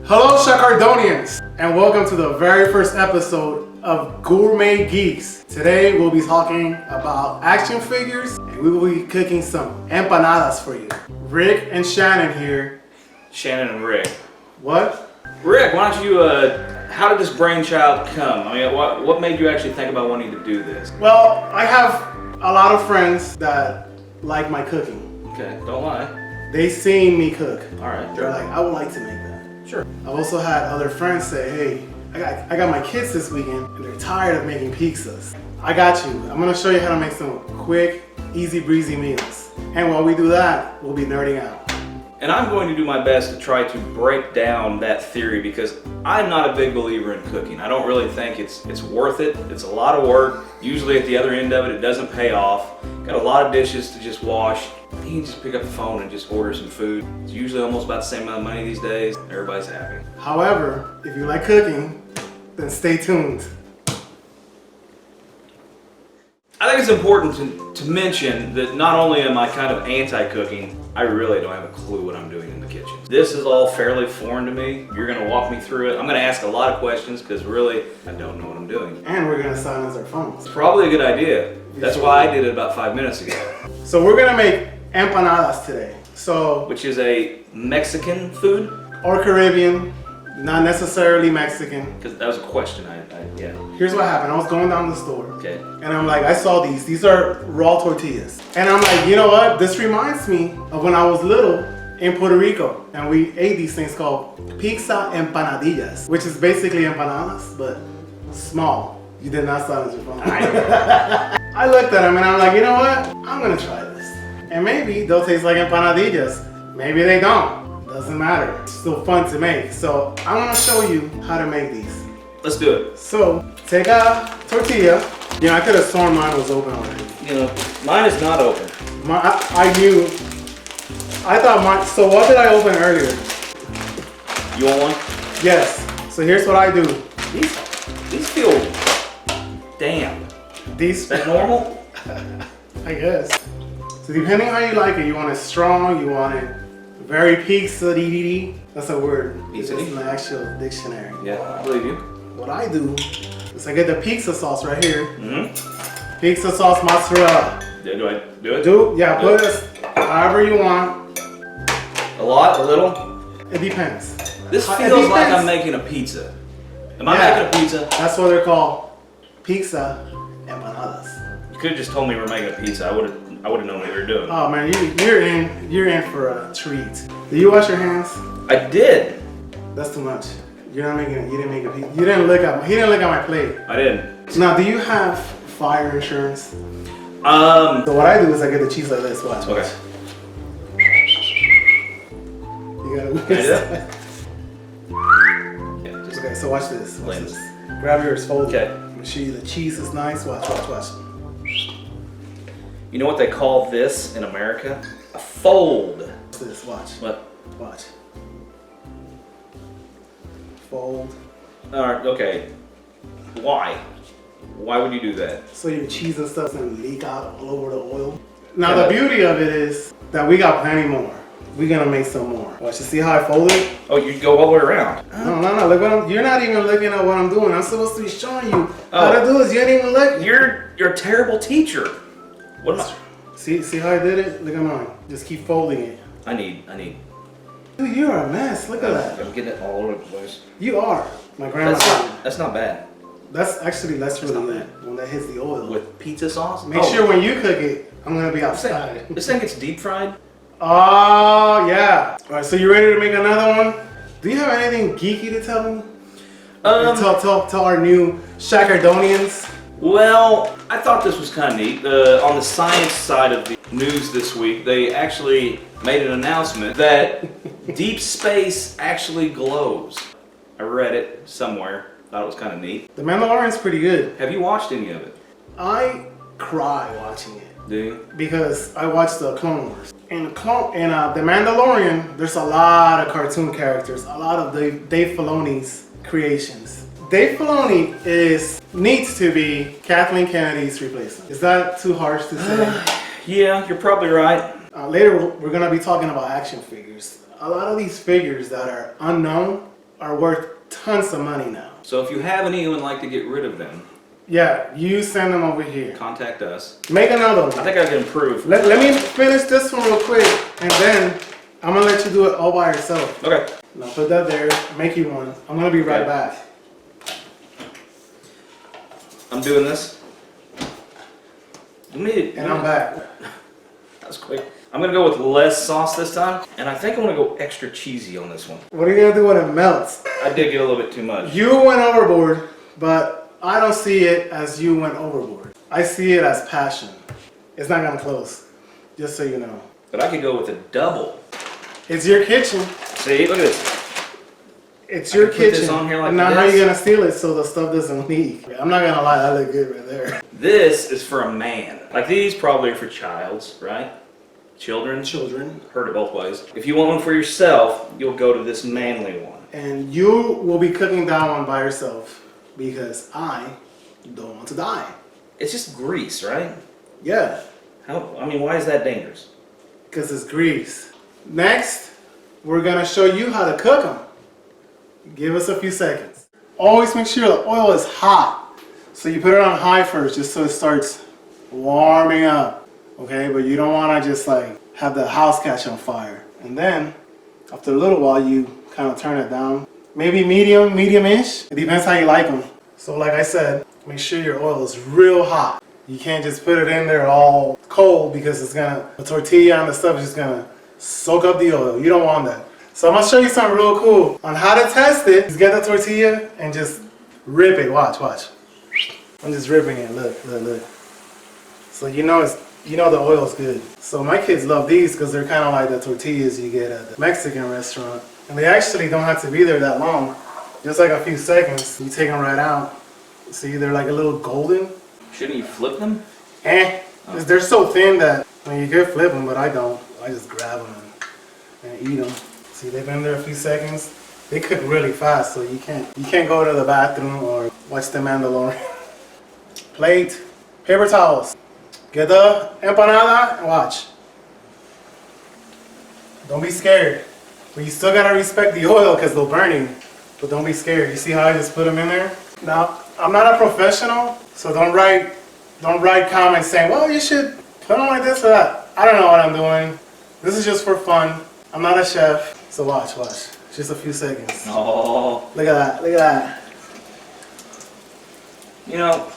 Hello Chacardonians, and welcome to the very first episode of Gourmet Geeks. Today we'll be talking about action figures and we will be cooking some empanadas for you. Rick and Shannon here. Shannon and Rick. What? Rick, why don't you, how did this brainchild come? I mean, what made you actually think about wanting to do this? Well, I have a lot of friends that like my cooking. Okay, don't lie. They seen me cook. Alright. They're like, I would like to make that. Sure. I've also had other friends say, hey, I got my kids this weekend and they're tired of making pizzas. I got you. I'm gonna show you how to make some quick, easy breezy meals. And while we do that, we'll be nerding out. And I'm going to do my best to try to break down that theory because I'm not a big believer in cooking. I don't really think it's worth it. It's a lot of work. Usually at the other end of it, it doesn't pay off. Got a lot of dishes to just wash. You can just pick up the phone and just order some food. It's usually almost about the same amount of money these days. Everybody's happy. However, if you like cooking, then stay tuned. I think it's important to mention that not only am I kind of anti-cooking, I really don't have a clue what I'm doing in the kitchen. This is all fairly foreign to me. You're gonna walk me through it. I'm gonna ask a lot of questions because really, I don't know what I'm doing. And we're gonna silence our phones. It's probably a good idea. That's why I did it about 5 minutes ago. So we're gonna make empanadas today. Which is a Mexican food? Or Caribbean, not necessarily Mexican. Because that was a question, yeah. Here's what happened. I was going down the store. Okay. And I'm like, I saw these. These are raw tortillas. And I'm like, you know what? This reminds me of when I was little in Puerto Rico. And we ate these things called pizza empanadillas, which is basically empanadas, but small. You did not silence your phone. I looked at them and I'm like, you know what? I'm gonna try this. And maybe they'll taste like empanadillas. Maybe they don't. Doesn't matter. It's still fun to make. So I'm gonna show you how to make these. Let's do it. So take a tortilla. You know, I could have sworn mine was open already. You know, mine is not open. I knew. I thought mine. So what did I open earlier? You want one? Yes. So here's what I do. These feel damp. These. Is that normal? I guess. So depending how you like it, you want it strong, you want it very pizza-y. That's a word. It's in the actual dictionary. Yeah, I believe you. What I do is I get the pizza sauce right here. Mm-hmm. Pizza sauce mozzarella. Yeah, do I do it? Yeah, put it however you want. A lot? A little? It depends. This feels like I'm making a pizza. Am I making a pizza? That's what they're called. Pizza empanadas. You could have just told me we were making a pizza. I would have known what you were doing. Oh man, you're in for a treat. Did you wash your hands? I did. That's too much. You're not making it. You didn't make a pizza. He didn't look at my plate. I didn't. Now, do you have fire insurance? So what I do is I get the cheese like this. Watch. Okay. You gotta Can I do that? Yeah, just Okay, so watch this. Watch Lens. this. Grab yours, fold it. Okay. Make sure the cheese is nice. Watch. You know what they call this in America? A fold. Watch this. Watch. What? Watch. Fold. Alright, okay. Why? Why would you do that? So your cheese and stuff doesn't leak out all over the oil. Now the beauty of it is that we got plenty more. We're gonna make some more. Watch, you see how I fold it? Oh, you go all the way around. No. Look what you're not even looking at what I'm doing. I'm supposed to be showing you how to do this. You ain't even look. You're a terrible teacher. What am I? See how I did it? Look at mine. Just keep folding it. I need. Dude, you're a mess. Look at that. I'm getting it all over the place. You are. My grandma. That's not bad. That's actually really not good when that hits the oil. With pizza sauce? Make sure when you cook it, I'm gonna be outside. This thing gets deep fried? Oh yeah. All right, so you ready to make another one? Do you have anything geeky to tell me? Tell our new Chacardonians. Well, I thought this was kind of neat. On the science side of the news this week, they actually made an announcement that deep space actually glows. I read it somewhere. Thought it was kind of neat. The Mandalorian's pretty good. Have you watched any of it? I cry watching it. Do you? Because I watched the Clone Wars. In The Mandalorian, there's a lot of cartoon characters, a lot of Dave Filoni's creations. Dave Filoni needs to be Kathleen Kennedy's replacement. Is that too harsh to say? Yeah, you're probably right. Later, we're going to be talking about action figures. A lot of these figures that are unknown are worth tons of money now. So if you have any and would like to get rid of them, yeah, you send them over here. contact us. Make another one. I think I can improve. Let me finish this one real quick, and then I'm gonna let you do it all by yourself. Okay. Now put that there, make you one. I'm gonna be right back. I'm doing this. And I'm back. That was quick. I'm gonna go with less sauce this time, and I think I'm gonna go extra cheesy on this one. What are you gonna do when it melts? I did get a little bit too much. You went overboard, but I don't see it as you went overboard. I see it as passion. It's not gonna close, just so you know. But I could go with a double. It's your kitchen. See, look at this. It's your kitchen. Put this on here like now this. how you gonna steal it so the stuff doesn't leak? I'm not gonna lie, that look good right there. This is for a man. Like these probably are for childs, right? Children. Heard it both ways. If you want one for yourself, you'll go to this manly one. And you will be cooking that one by yourself because I don't want to die. It's just grease, right? Yeah, Why is that dangerous? because it's grease. Next, we're gonna show you how to cook them. Give us a few seconds. Always make sure the oil is hot. So you put it on high first just so it starts warming up. Okay, but you don't want to just like have the house catch on fire. And then after a little while you kind of turn it down. Maybe medium-ish. It depends how you like them. So like I said, make sure your oil is real hot. You can't just put it in there all cold because the tortilla and the stuff is just gonna soak up the oil. You don't want that. So I'm gonna show you something real cool on how to test it. Just get the tortilla and just rip it. Watch. I'm just ripping it. Look. So you know the oil's good. So my kids love these because they're kind of like the tortillas you get at the Mexican restaurant. And they actually don't have to be there that long. Just like a few seconds, you take them right out. See, they're like a little golden. Shouldn't you flip them? Because they're so thin that you could flip them, but I don't. I just grab them and eat them. See, they've been there a few seconds. They cook really fast, so you can't go to the bathroom or watch The Mandalorian. Plate, paper towels. Get the empanada and watch. Don't be scared. But you still gotta respect the oil because they'll burn you. But don't be scared. You see how I just put them in there? Now, I'm not a professional, so don't write comments saying, well, you should put them like this or that. I don't know what I'm doing. This is just for fun. I'm not a chef, so watch. Just a few seconds. Oh. Look at that. You know,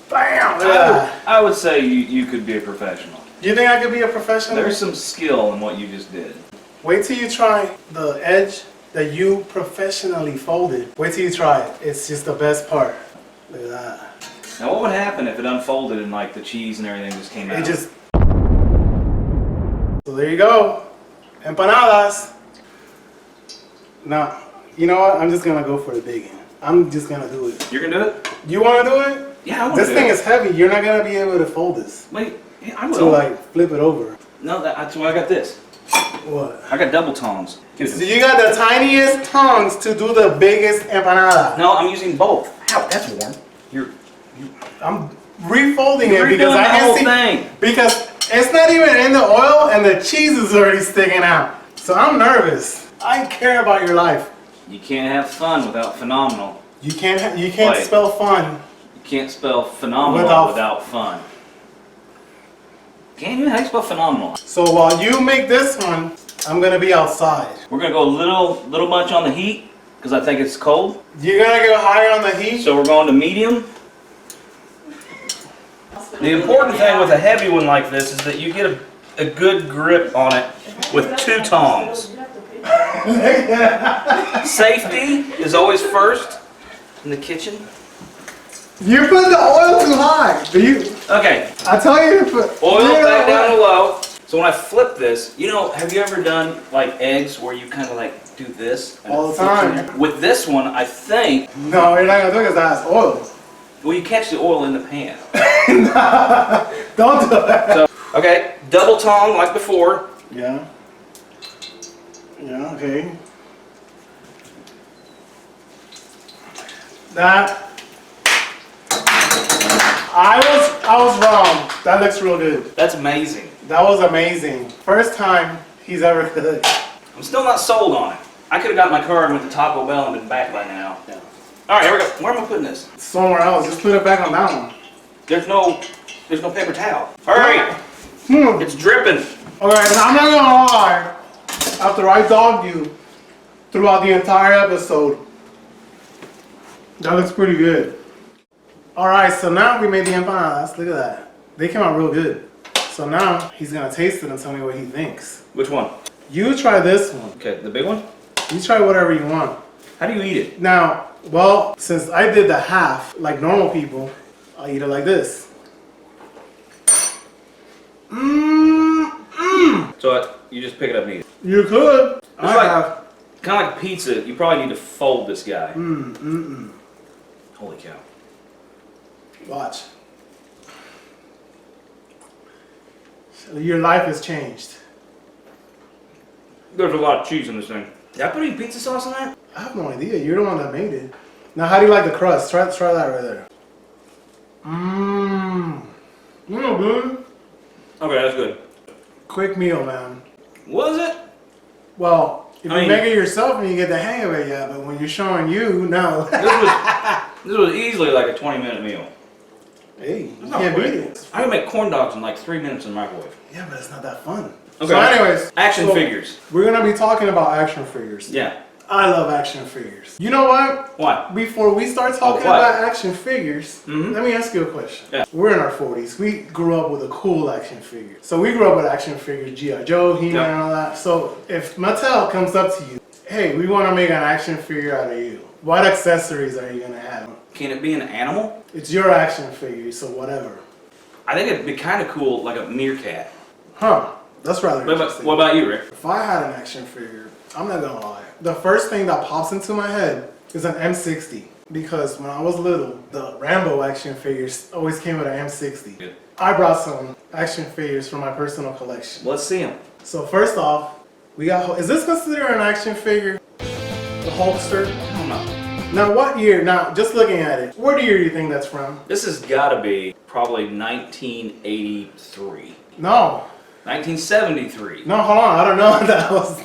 Bam! Look at that. I would say you could be a professional. Do you think I could be a professional? There's some skill in what you just did. Wait till you try the edge that you professionally folded. Wait till you try it. It's just the best part. Look at that. Now what would happen if it unfolded and like the cheese and everything just came out? So there you go. Empanadas. Now, you know what? I'm just gonna go for the big one. I'm just gonna do it. You're gonna do it? You wanna do it? Yeah, I wanna do it. This thing is heavy. You're not gonna be able to fold this. Wait, yeah, I will. To like flip it over. No, that's why I got this. What? I got double tongs. So you got the tiniest tongs to do the biggest empanada. No, I'm using both. Ow, that's warm. I'm refolding You're it because redoing I the can whole see. thing. Because it's not even in the oil and the cheese is already sticking out. So I'm nervous. I care about your life. You can't have fun without phenomenal. You can't Wait. spell fun. You can't spell phenomenal without fun. Can you? How do you spell phenomenal? So while you make this one, I'm gonna be outside. We're gonna go a little much on the heat because I think it's cold. You're gonna go higher on the heat. So we're going to medium. The important thing with a heavy one like this is that you get a good grip on it with two tongs. Safety is always first in the kitchen. You put the oil too high. Okay, I tell you to put oil back down to low. So when I flip this, have you ever done like eggs where you kind of like do this? And all the it flips in time. there? With this one, I think, No, you're not gonna do it because that's oil. well, you catch the oil in the pan. Don't do that. So, okay, double tong like before. Yeah. Yeah, okay. That I was wrong. That looks real good. That's amazing. That was amazing. First time he's ever cooked. I'm still not sold on it. I could have got my car and went to Taco Bell and been back by now. Yeah. All right, here we go. Where am I putting this? Somewhere else. Just put it back on that one. There's no paper towel. Hurry! It's dripping. Alright, and I'm not gonna lie. After I dogged you throughout the entire episode, that looks pretty good. Alright, so now we made the empanadas. Look at that. They came out real good. So now he's gonna taste it and tell me what he thinks. Which one? You try this one. Okay, the big one? You try whatever you want. How do you eat it? Now, well, since I did the half, like normal people, I'll eat it like this. So you just pick it up and eat it. You could. I have. Kind of like pizza, you probably need to fold this guy. Holy cow. Watch. Your life has changed. There's a lot of cheese in this thing. Did I put any pizza sauce on that? I have no idea. You're the one that made it. Now, how do you like the crust? Try that right there. Good. Okay, that's good. Quick meal, man. Was it? Well, if you make it yourself and you get the hang of it, yeah. But when you're showing you, no. This was easily like a 20-minute meal. Hey, you can't beat it. I can make corn dogs in like 3 minutes in the microwave. Yeah, but it's not that fun. Okay. So anyways. Action figures. We're going to be talking about action figures. Yeah. I love action figures. You know what? What? Before we start talking about action figures, let me ask you a question. Yeah. We're in our 40s. We grew up with a cool action figure. So we grew up with action figures, G.I. Joe, He-Man, and all that. So if Mattel comes up to you, hey, we want to make an action figure out of you, what accessories are you going to have? Can it be an animal? It's your action figure, so whatever. I think it'd be kind of cool, like a meerkat. Huh. That's rather interesting. What about you, Rick? If I had an action figure, I'm not going to lie. The first thing that pops into my head is an M60. Because when I was little, the Rambo action figures always came with an M60. Good. I brought some action figures from my personal collection. Let's see them. So first off, we got, is this considered an action figure? The Hulkster? I don't know. Now what year, now just looking at it, what year do you think that's from? This has got to be probably 1983. No. 1973. No, hold on, I don't know what that was.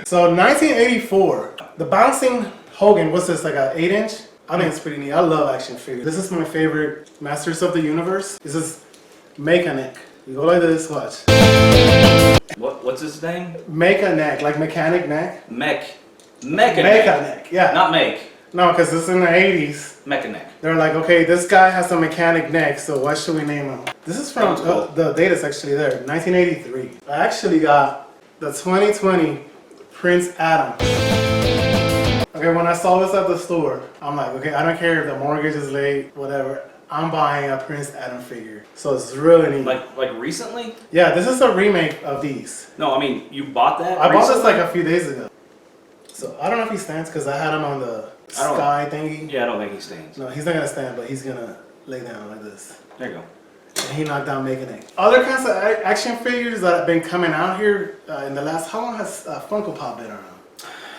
So 1984, the bouncing Hogan, what's this, like an 8-inch? I think it's pretty neat. I love action figures. This is my favorite Masters of the Universe. This is Make-A-Neck. You go like this, watch. What's his name? Make-A-Neck, like mechanic neck. Make-A-Neck, yeah. Not make. No, because this is in the 80s. Make-A-Neck. They're like, okay, this guy has a mechanic neck, so what should we name him? This is from, Cool. the data's actually there, 1983. I actually got the 2020 Prince Adam. Okay, when I saw this at the store, I'm like, okay, I don't care if the mortgage is late, whatever. I'm buying a Prince Adam figure. So it's really neat. Like recently? Yeah, this is a remake of these. No, I mean, you bought that I bought this recently? like a few days ago. So I don't know if he stands because I had him on the sky thingy. Yeah, I don't think he stands. No, he's not gonna stand, but he's gonna lay down like this. There you go. And he knocked down Make-A-Neck. Other kinds of action figures that have been coming out here in the last, how long has Funko Pop been around?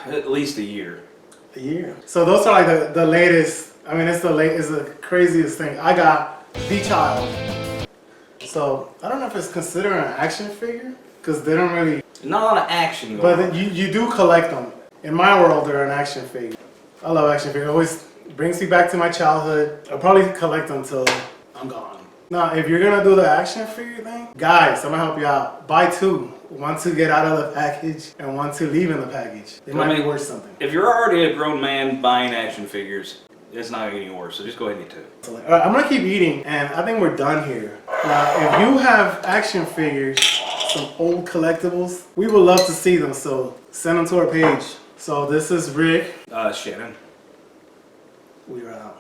At least a year. A year. So those are like the latest. I mean, it's the craziest thing. I got The Child. So I don't know if it's considered an action figure because they don't really. Not a lot of action going But on. you do collect them. In my world, they're an action figure. I love action figures. It always brings me back to my childhood. I'll probably collect them till I'm gone. Now, if you're gonna do the action figure thing, guys, I'm gonna help you out. Buy two. One to get out of the package and one to leave in the package. It might be worth something. If you're already a grown man buying action figures, it's not getting worse, so just go ahead and get two. All right, I'm gonna keep eating, and I think we're done here. Now, if you have action figures, some old collectibles, we would love to see them, so send them to our page. So this is Rick. Shannon. We're out.